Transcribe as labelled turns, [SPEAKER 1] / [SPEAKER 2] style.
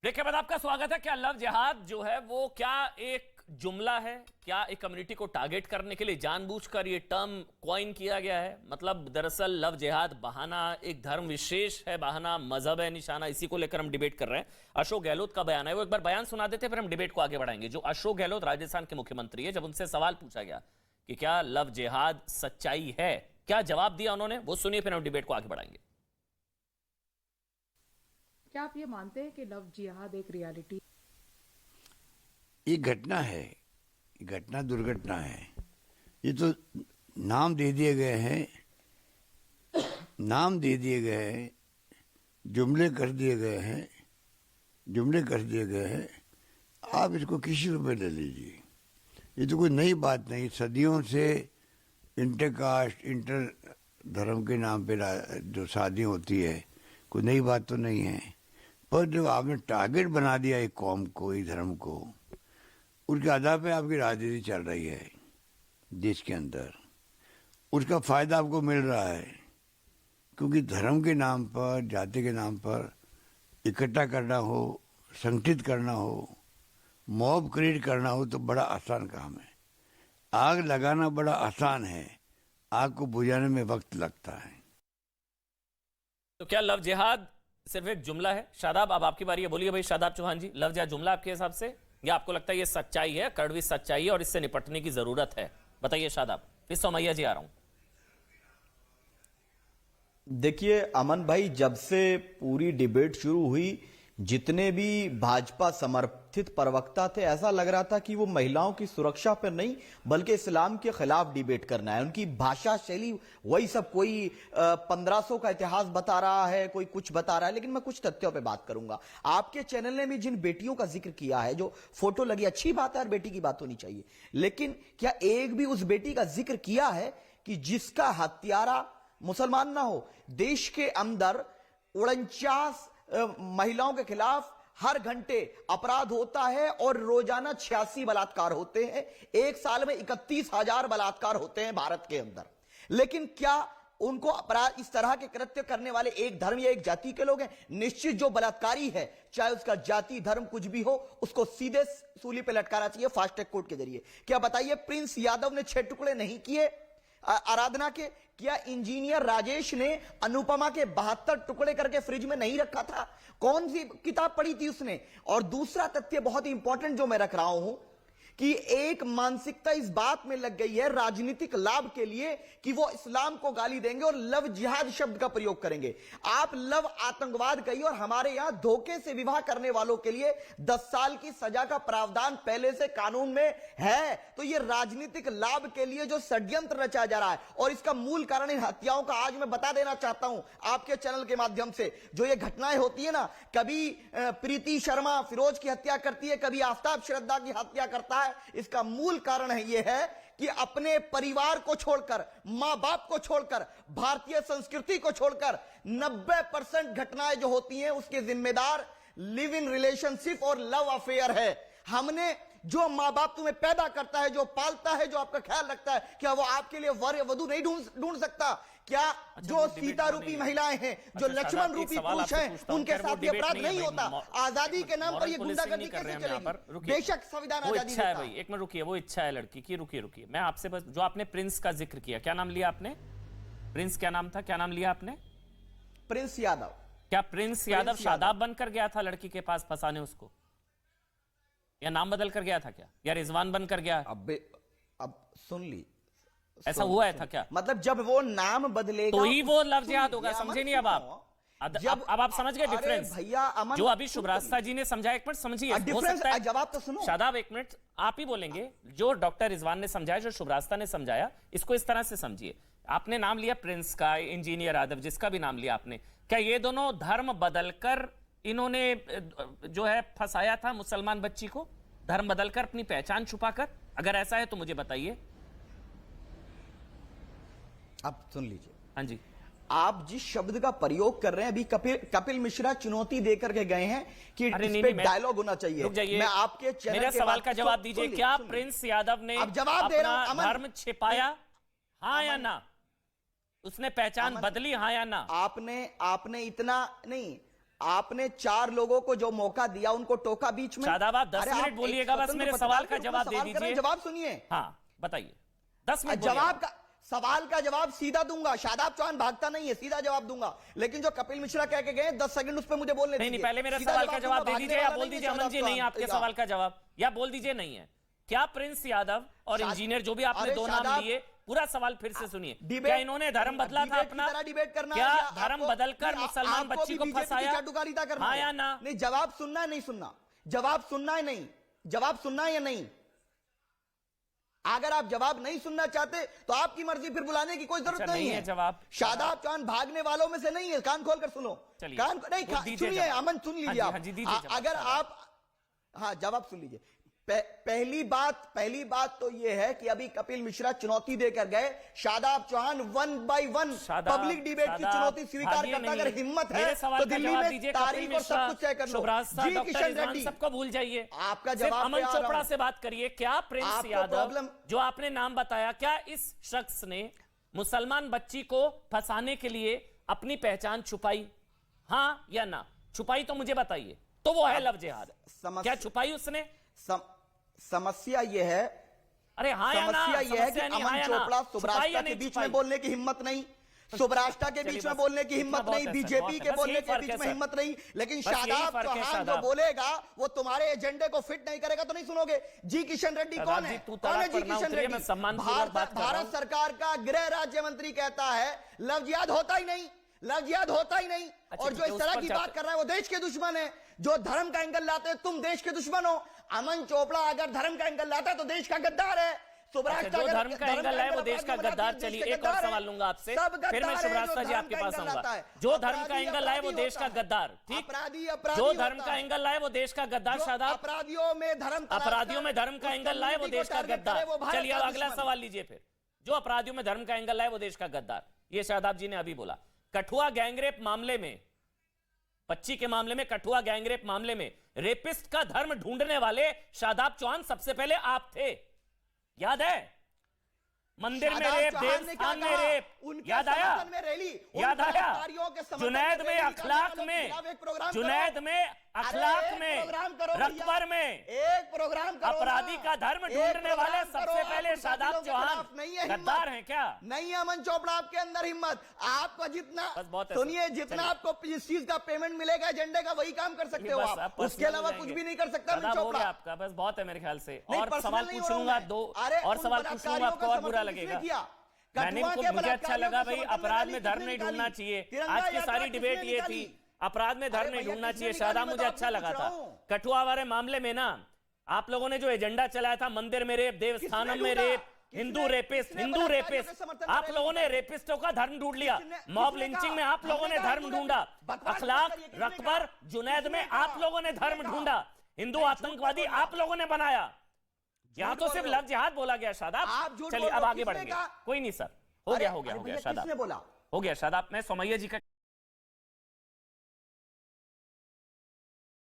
[SPEAKER 1] देखिए बाद आपका स्वागत है। क्या लव जिहाद जो है वो क्या एक जुमला है, क्या एक कम्युनिटी को टारगेट करने के लिए जानबूझकर ये टर्म कॉइन किया गया है? मतलब दरअसल लव जिहाद बहाना एक धर्म विशेष है, बहाना मजहब है, निशाना, इसी को लेकर हम डिबेट कर रहे हैं। अशोक गहलोत का बयान है, वो एक बार बयान सुना देते फिर हम डिबेट को आगे बढ़ाएंगे। जो अशोक गहलोत राजस्थान के मुख्यमंत्री है, जब उनसे सवाल पूछा गया कि क्या लव जिहाद सच्चाई है, क्या जवाब दिया उन्होंने, वो सुनिए फिर हम डिबेट को आगे बढ़ाएंगे।
[SPEAKER 2] क्या आप ये मानते हैं कि लव जिहाद एक रियलिटी?
[SPEAKER 3] ये घटना है, घटना दुर्घटना है। ये तो नाम दे दिए गए हैं, नाम दे दिए गए हैं, जुमले कर दिए गए हैं, जुमले कर दिए गए हैं। आप इसको किसी रूप में ले लीजिए, ये तो कोई नई बात नहीं। सदियों से इंटरकास्ट, इंटर धर्म के नाम पे जो शादी होती है, कोई नई बात तो नहीं है। पर जो आपने टारगेट बना दिया एक कौम को, एक धर्म को, उसके आधार पे आपकी राजनीति चल रही है देश के अंदर, उसका फायदा आपको मिल रहा है। क्योंकि धर्म के नाम पर, जाति के नाम पर इकट्ठा करना हो, संगठित करना हो, मॉब क्रिएट करना हो तो बड़ा आसान काम है। आग लगाना बड़ा आसान है, आग को बुझाने में वक्त लगता है।
[SPEAKER 1] तो क्या लव जिहाद सिर्फ एक जुमला है? शादाब, अब आपकी बारी है, बोलिए भाई शादाब चौहान जी, लव जिहाद जुमला आपके हिसाब से, या आपको लगता है ये सच्चाई है, कड़वी सच्चाई है और इससे निपटने की जरूरत है? बताइए शादाब। फिर सोमैया जी आ रहा हूं।
[SPEAKER 4] देखिए अमन भाई, जब से पूरी डिबेट शुरू हुई, जितने भी भाजपा समर्थित प्रवक्ता थे, ऐसा लग रहा था कि वो महिलाओं की सुरक्षा पर नहीं बल्कि इस्लाम के खिलाफ डिबेट करना है। उनकी भाषा शैली वही सब, कोई 1500 का इतिहास बता रहा है, कोई कुछ बता रहा है। लेकिन मैं कुछ तथ्यों पे बात करूंगा। आपके चैनल ने भी जिन बेटियों का जिक्र किया है, जो फोटो लगी, अच्छी बात है, हर बेटी की बात होनी चाहिए, लेकिन क्या एक भी उस बेटी का जिक्र किया है कि जिसका हत्यारा मुसलमान ना हो? देश के अंदर 49 महिलाओं के खिलाफ हर घंटे अपराध होता है और रोजाना 86 बलात्कार होते हैं। एक साल में 31,000 बलात्कार होते हैं भारत के अंदर। लेकिन क्या उनको अपराध, इस तरह के कृत्य करने वाले एक धर्म या एक जाति के लोग हैं? निश्चित जो बलात्कारी है, चाहे उसका जाति धर्म कुछ भी हो, उसको सीधे सूली पे लटकाना चाहिए फास्ट ट्रैक कोर्ट के जरिए। क्या बताइए, प्रिंस यादव ने 6 टुकड़े नहीं किए आराधना के? क्या इंजीनियर राजेश ने अनुपमा के 72 टुकड़े करके फ्रिज में नहीं रखा था? कौन सी किताब पढ़ी थी उसने? और दूसरा तथ्य बहुत ही इंपॉर्टेंट जो मैं रख रहा हूं, कि एक मानसिकता इस बात में लग गई है राजनीतिक लाभ के लिए कि वो इस्लाम को गाली देंगे और लव जिहाद शब्द का प्रयोग करेंगे। आप लव आतंकवाद कहिए, और हमारे यहां धोखे से विवाह करने वालों के लिए 10 साल की सजा का प्रावधान पहले से कानून में है। तो ये राजनीतिक लाभ के लिए जो षड्यंत्र रचा जा रहा है, और इसका मूल कारण इन हत्याओं का आज मैं बता देना चाहता हूं आपके चैनल के माध्यम से। जो ये घटनाएं होती है ना, कभी प्रीति शर्मा फिरोज की हत्या करती है, कभी आफ्ताब श्रद्धा की हत्या करता है, इसका मूल कारण है यह है कि अपने परिवार को छोड़कर, मां बाप को छोड़कर, भारतीय संस्कृति को छोड़कर 90% घटनाएं जो होती हैं उसके जिम्मेदार लिव इन रिलेशनशिप और लव अफेयर है। हमने, जो मां बाप तुम्हें पैदा करता है, जो पालता है, जो आपका ख्याल रखता है, क्या वो आपके लिए वर वधु नहीं ढूंढ सकता? क्या जो सीता रूपी महिलाएं हैं, जो लक्ष्मण रूपी पुरुष हैं, उनके साथ ये अपराध नहीं होता? आजादी के नाम पर ये गुंडागर्दी कैसे चलेगी? बेशक संविधान आजादी
[SPEAKER 1] देता है भाई। एक मिनट रुकिए, वो इच्छा है लड़की की। रुकिए, मैं आपसे बस, जो आपने प्रिंस का जिक्र किया, क्या नाम लिया आपने? प्रिंस क्या नाम था, क्या नाम लिया आपने?
[SPEAKER 4] प्रिंस यादव।
[SPEAKER 1] क्या प्रिंस यादव शादाब बनकर गया था लड़की के पास फंसाने उसको, या नाम बदल कर गया था क्या, या रिजवान बनकर गया?
[SPEAKER 4] अब सुन ली,
[SPEAKER 1] ऐसा हुआ था क्या?
[SPEAKER 4] मतलब जब वो नाम बदलेगा
[SPEAKER 1] तो ही वो लव जिहाद होगा। समझे नहीं अब आप? अब आप समझ गए डिफरेंस?
[SPEAKER 4] भैया
[SPEAKER 1] जो अभी शुभरास्ता जी ने समझाया, एक मिनट समझिए,
[SPEAKER 4] जवाब तो सुनो।
[SPEAKER 1] शादाब एक मिनट, आप ही बोलेंगे। जो डॉक्टर रिजवान ने समझाया, जो शुभरास्ता ने समझाया, इसको इस तरह से समझिए। आपने नाम लिया प्रिंस का, इंजीनियर यादव, जिसका भी नाम लिया आपने, क्या ये दोनों धर्म बदलकर इन्होंने जो है फंसाया था मुसलमान बच्ची को, धर्म बदलकर, अपनी पहचान छुपाकर? अगर ऐसा है तो मुझे बताइए।
[SPEAKER 4] आप सुन लीजिए।
[SPEAKER 1] हाँ जी।
[SPEAKER 4] आप जिस शब्द का प्रयोग कर रहे हैं, अभी कपिल मिश्रा चुनौती देकर के गए हैं कि इस पे डायलॉग होना चाहिए। मैं आपके चैनल
[SPEAKER 1] मेरे सवाल का जवाब दीजिए। क्या प्रिंस यादव ने अपना धर्म छिपाया, हाँ या ना? उसने पहचान बदली, हाँ या ना?
[SPEAKER 4] आपने इतना नहीं, आपने 4 लोगों को जो मौका दिया उनको टोका बीच में।
[SPEAKER 1] शादाब, आप 10
[SPEAKER 4] अरे
[SPEAKER 1] मिनट
[SPEAKER 4] एक
[SPEAKER 1] बोलिएगा, बस
[SPEAKER 4] स्वतंत्र
[SPEAKER 1] मेरे
[SPEAKER 4] पत्रकार
[SPEAKER 1] सवाल
[SPEAKER 4] के
[SPEAKER 1] का
[SPEAKER 4] रूप में
[SPEAKER 1] जवाब दे
[SPEAKER 4] सवाल कर रहे हैं,
[SPEAKER 1] दीजिए।
[SPEAKER 4] जवाब सुनिए।
[SPEAKER 1] हाँ बताइए, 10 मिनट
[SPEAKER 4] जवाब का सवाल का जवाब सीधा दूंगा। शादाब चौहान भागता नहीं है, सीधा जवाब दूंगा। लेकिन जो कपिल मिश्रा कह के गए 10 सेकंड उस पर मुझे बोलने
[SPEAKER 1] नहीं
[SPEAKER 4] दीजिए।
[SPEAKER 1] पहले मेरा
[SPEAKER 4] सीधा
[SPEAKER 1] सवाल का जवाब दे
[SPEAKER 4] दूंगा,
[SPEAKER 1] दीजिए, या
[SPEAKER 4] भागने
[SPEAKER 1] बोल
[SPEAKER 4] वाला
[SPEAKER 1] दीजिए
[SPEAKER 4] नहीं है
[SPEAKER 1] अमन जी
[SPEAKER 4] शादाब
[SPEAKER 1] नहीं आपके
[SPEAKER 4] चौहान।
[SPEAKER 1] सवाल का जवाब, या बोल दीजिए नहीं है। क्या प्रिंस यादव और इंजीनियर जो भी आपने
[SPEAKER 4] अरे
[SPEAKER 1] 2 नाम
[SPEAKER 4] शादाब,
[SPEAKER 1] लिए, पूरा सवाल फिर से सुनिए।
[SPEAKER 4] डिबेट-
[SPEAKER 1] क्या इन्होंने धर्म बदला था
[SPEAKER 4] डिबेट की
[SPEAKER 1] अपना?
[SPEAKER 4] तरह डिबेट करना
[SPEAKER 1] क्या
[SPEAKER 4] है या
[SPEAKER 1] धर्म
[SPEAKER 4] आपको-
[SPEAKER 1] बदलकर
[SPEAKER 4] नहीं,
[SPEAKER 1] मुसलमान
[SPEAKER 4] आपको
[SPEAKER 1] बच्ची
[SPEAKER 4] भी
[SPEAKER 1] को
[SPEAKER 4] बीजेपी की
[SPEAKER 1] फंसाया?
[SPEAKER 4] चाटुकारिता करना
[SPEAKER 1] हाँ
[SPEAKER 4] है
[SPEAKER 1] या ना?
[SPEAKER 4] नहीं, जवाब सुनना है नहीं सुनना, जवाब सुनना है नहीं, जवाब सुनना है या नहीं। अगर आप जवाब नहीं सुनना चाहते तो आपकी मर्जी, फिर बुलाने की कोई जरूरत
[SPEAKER 1] अच्छा,
[SPEAKER 4] नहीं
[SPEAKER 1] नहीं है जवाब।
[SPEAKER 4] शादाब चौहान भागने वालों में से नहीं है, कान खोल कर सुनो।
[SPEAKER 1] चलिए,
[SPEAKER 4] कान नहीं
[SPEAKER 1] वो दीजिए
[SPEAKER 4] सुनिए,
[SPEAKER 1] जवाब।
[SPEAKER 4] अमन सुन
[SPEAKER 1] हाँ
[SPEAKER 4] लीजिए
[SPEAKER 1] जी,
[SPEAKER 4] आप।
[SPEAKER 1] हाँ जी, दीजिए जवाब।
[SPEAKER 4] अगर आप हाँ जवाब सुन लीजिए। पहली बात तो यह है कि अभी कपिल मिश्रा चुनौती देकर गए। Shadab Chauhan 1 by 1 public debate की चुनौती स्वीकार करता, अगर हिम्मत है तो दिल्ली में तारीख और सब कुछ तय कर लो। जी किशन रेड्डी,
[SPEAKER 1] सबको भूल जाइए,
[SPEAKER 4] आपका
[SPEAKER 1] सिर्फ
[SPEAKER 4] जवाब
[SPEAKER 1] अमन चोपड़ा से बात करिए। क्या प्रिंस
[SPEAKER 4] आपको
[SPEAKER 1] यादव
[SPEAKER 4] प्रॉब्लम-
[SPEAKER 1] जो आपने नाम बताया, क्या इस शख्स ने मुसलमान बच्ची को फंसाने के लिए अपनी पहचान छुपाई? हाँ या ना? छुपाई तो मुझे बताइए। तो वो है लव जिहाद। क्या छुपाई उसने?
[SPEAKER 4] समस्या यह है,
[SPEAKER 1] अरे हाँ या ना?
[SPEAKER 4] समस्या यह है कि
[SPEAKER 1] समस्या नहीं, हाँ
[SPEAKER 4] अमन
[SPEAKER 1] या ना?
[SPEAKER 4] चोपड़ा
[SPEAKER 1] छुपाई
[SPEAKER 4] सुब्रास्टा
[SPEAKER 1] या
[SPEAKER 4] के
[SPEAKER 1] नहीं
[SPEAKER 4] बीच
[SPEAKER 1] छुपाई?
[SPEAKER 4] में बोलने की हिम्मत नहीं, सुब्रास्टा के
[SPEAKER 1] चलिए
[SPEAKER 4] बीच में
[SPEAKER 1] बस,
[SPEAKER 4] बोलने की
[SPEAKER 1] इतना
[SPEAKER 4] हिम्मत
[SPEAKER 1] बहुत
[SPEAKER 4] नहीं,
[SPEAKER 1] है सर,
[SPEAKER 4] बीजेपी
[SPEAKER 1] बहुत
[SPEAKER 4] के
[SPEAKER 1] है। बस
[SPEAKER 4] बोलने
[SPEAKER 1] यही
[SPEAKER 4] के
[SPEAKER 1] फर्क
[SPEAKER 4] बीच
[SPEAKER 1] है
[SPEAKER 4] में
[SPEAKER 1] सर।
[SPEAKER 4] हिम्मत नहीं। लेकिन
[SPEAKER 1] बस यही
[SPEAKER 4] शादाब
[SPEAKER 1] फर्क है,
[SPEAKER 4] चौहान जो
[SPEAKER 1] शादाब।
[SPEAKER 4] बोलेगा वो तुम्हारे एजेंडे को फिट नहीं करेगा तो नहीं सुनोगे। जी किशन रेड्डी
[SPEAKER 1] शादाब
[SPEAKER 4] कौन
[SPEAKER 1] जी,
[SPEAKER 4] है?
[SPEAKER 1] तू
[SPEAKER 4] कौन है
[SPEAKER 1] तड़क
[SPEAKER 4] जी
[SPEAKER 1] पर ना
[SPEAKER 4] किशन
[SPEAKER 1] उतरिए,
[SPEAKER 4] रेड्डी?
[SPEAKER 1] मैं सम्मानपूर्वक बात कर रहा
[SPEAKER 4] भारत
[SPEAKER 1] हूं।
[SPEAKER 4] सरकार का गृह राज्य मंत्री कहता है लव जिहाद होता ही नहीं, लव जिहाद होता ही नहीं।
[SPEAKER 1] अच्छा,
[SPEAKER 4] और जो
[SPEAKER 1] ठीक है,
[SPEAKER 4] इस
[SPEAKER 1] उस
[SPEAKER 4] तरह
[SPEAKER 1] पर
[SPEAKER 4] की
[SPEAKER 1] जाते-
[SPEAKER 4] बात कर रहा है वो देश के दुश्मन है। जो धर्म का एंगल लाते हैं, तुम देश के दुश्मन हो। अमन चोपड़ा अगर धर्म का एंगल लाता है तो देश का गद्दार है।
[SPEAKER 1] अच्छा, जो धर्म का एंगल है वो देश का गद्दार। चलिए एक और सवाल लूंगा आपसे, फिर मैं शुभरास्ता जी आपके पास आऊंगा। जो धर्म का एंगल है वो देश का गद्दार, ठीक? जो धर्म का एंगल लाए वो देश का गद्दार। शादाब,
[SPEAKER 4] अपराधियों में
[SPEAKER 1] धर्म का एंगल लाए वो देश का गद्दार। चलिए अब अगला सवाल लीजिए फिर। जो अपराधियों में धर्म का एंगल लाए वो देश का गद्दार, ये शादाब जी ने अभी बोला। कठुआ गैंगरेप मामले में, बच्ची के मामले में, कठुआ गैंगरेप मामले में रेपिस्ट का धर्म ढूंढने वाले शादाब चौहान सबसे पहले आप थे, याद है? मंदिर में रेप, देवस्थान में रेप, याद आया? याद आया? जुनैद में, अखलाक में, जुनैद में, अखलाक में, रकबर में
[SPEAKER 4] एक प्रोग्राम करो।
[SPEAKER 1] अपराधी का धर्म ढूंढने वाले सबसे पहले शादाब चौहान गद्दार हैं क्या?
[SPEAKER 4] नहीं है अमन चोपड़ा आपके अंदर हिम्मत। आपको जितना
[SPEAKER 1] बस बहुत है
[SPEAKER 4] सुनिए,
[SPEAKER 1] सर,
[SPEAKER 4] जितना
[SPEAKER 1] चलिए।
[SPEAKER 4] आपको इस चीज का पेमेंट मिलेगा एजेंडे का, वही काम कर सकते हो
[SPEAKER 1] बस
[SPEAKER 4] आप।
[SPEAKER 1] personal
[SPEAKER 4] उसके अलावा
[SPEAKER 1] हो
[SPEAKER 4] कुछ
[SPEAKER 1] जाएंगे।
[SPEAKER 4] भी नहीं कर सकता अमन
[SPEAKER 1] शादाब हो
[SPEAKER 4] चोपड़ा।
[SPEAKER 1] गया आपका, बस बहुत है मेरे ख्याल से।
[SPEAKER 4] नहीं,
[SPEAKER 1] और
[SPEAKER 4] personal
[SPEAKER 1] सवाल
[SPEAKER 4] नहीं
[SPEAKER 1] पूछ
[SPEAKER 4] हो रहा
[SPEAKER 1] लूंगा
[SPEAKER 4] मैं।
[SPEAKER 1] दो,
[SPEAKER 4] अरे,
[SPEAKER 1] और
[SPEAKER 4] उन
[SPEAKER 1] सवाल पूछ
[SPEAKER 4] बलात्कारियों
[SPEAKER 1] लूंगा, आपको
[SPEAKER 4] का
[SPEAKER 1] और बुरा
[SPEAKER 4] समर्थन किसने
[SPEAKER 1] लगेगा।
[SPEAKER 4] किया?
[SPEAKER 1] मैंने
[SPEAKER 4] कठुआ के
[SPEAKER 1] मुझे अच्छा
[SPEAKER 4] बलात्कारियों
[SPEAKER 1] लगा
[SPEAKER 4] का
[SPEAKER 1] भाई,
[SPEAKER 4] समर्थन
[SPEAKER 1] अपराध में
[SPEAKER 4] किसने
[SPEAKER 1] धर्म नहीं
[SPEAKER 4] निकाली?
[SPEAKER 1] ढूंढना चाहिए।
[SPEAKER 4] तिरंगा
[SPEAKER 1] आज की
[SPEAKER 4] यात्रा
[SPEAKER 1] सारी
[SPEAKER 4] किसने
[SPEAKER 1] डिबेट ये
[SPEAKER 4] निकाली?
[SPEAKER 1] थी, अपराध में धर्म
[SPEAKER 4] अरे
[SPEAKER 1] नहीं
[SPEAKER 4] भैया,
[SPEAKER 1] ढूंढना
[SPEAKER 4] किसने
[SPEAKER 1] चाहिए। शादाब
[SPEAKER 4] निकाली?
[SPEAKER 1] मुझे
[SPEAKER 4] मैं तो
[SPEAKER 1] अच्छा
[SPEAKER 4] आपसे
[SPEAKER 1] लगा
[SPEAKER 4] पूछ
[SPEAKER 1] था।
[SPEAKER 4] रहा हूं।
[SPEAKER 1] कठुआ वाले मामले में ना, आप लोगों ने जो एजेंडा चलाया था, मंदिर में रेप, देवस्थानम में
[SPEAKER 4] ढूंढा?
[SPEAKER 1] रेप, हिंदू रेपिस्ट,
[SPEAKER 4] किसने
[SPEAKER 1] हिंदू
[SPEAKER 4] बलात्कारियों
[SPEAKER 1] रेपिस्ट,
[SPEAKER 4] के समर्थन
[SPEAKER 1] आप
[SPEAKER 4] में
[SPEAKER 1] लोगों ने
[SPEAKER 4] रेप
[SPEAKER 1] रेपिस्टों का धर्म ढूंढ लिया।
[SPEAKER 4] किसने-
[SPEAKER 1] मॉब
[SPEAKER 4] किसने
[SPEAKER 1] लिंचिंग
[SPEAKER 4] कहा?
[SPEAKER 1] में आप लोगों ने
[SPEAKER 4] हमने कहा
[SPEAKER 1] धर्म
[SPEAKER 4] हमने
[SPEAKER 1] ढूंढा।
[SPEAKER 4] बकवास
[SPEAKER 1] अखलाक,
[SPEAKER 4] मत करिए, किसने
[SPEAKER 1] रकबर,
[SPEAKER 4] कहा?
[SPEAKER 1] जुनैद में
[SPEAKER 4] किसने
[SPEAKER 1] आप
[SPEAKER 4] कहा?
[SPEAKER 1] लोगों ने धर्म
[SPEAKER 4] किसने
[SPEAKER 1] ढूंढा।
[SPEAKER 4] कहा?
[SPEAKER 1] हिंदू
[SPEAKER 4] नहीं,
[SPEAKER 1] आतंकवादी
[SPEAKER 4] झूठ बोल
[SPEAKER 1] आप लोगों ने बनाया। यहां तो
[SPEAKER 4] बोल
[SPEAKER 1] सिर्फ
[SPEAKER 4] रहे हो।
[SPEAKER 1] लव जिहाद बोला गया शादाब।
[SPEAKER 4] आप झूठ
[SPEAKER 1] चलिए
[SPEAKER 4] बोल रहे
[SPEAKER 1] अब
[SPEAKER 4] हो,
[SPEAKER 1] आगे
[SPEAKER 4] किसने
[SPEAKER 1] बढ़ेंगे।
[SPEAKER 4] कहा?
[SPEAKER 1] कोई नहीं सर, हो गया, हो गया,
[SPEAKER 4] अरे
[SPEAKER 1] हो गया
[SPEAKER 4] भैया,
[SPEAKER 1] शादाब,
[SPEAKER 4] किसने बोला?
[SPEAKER 1] हो गया शादाब। मैं सोमैया जी का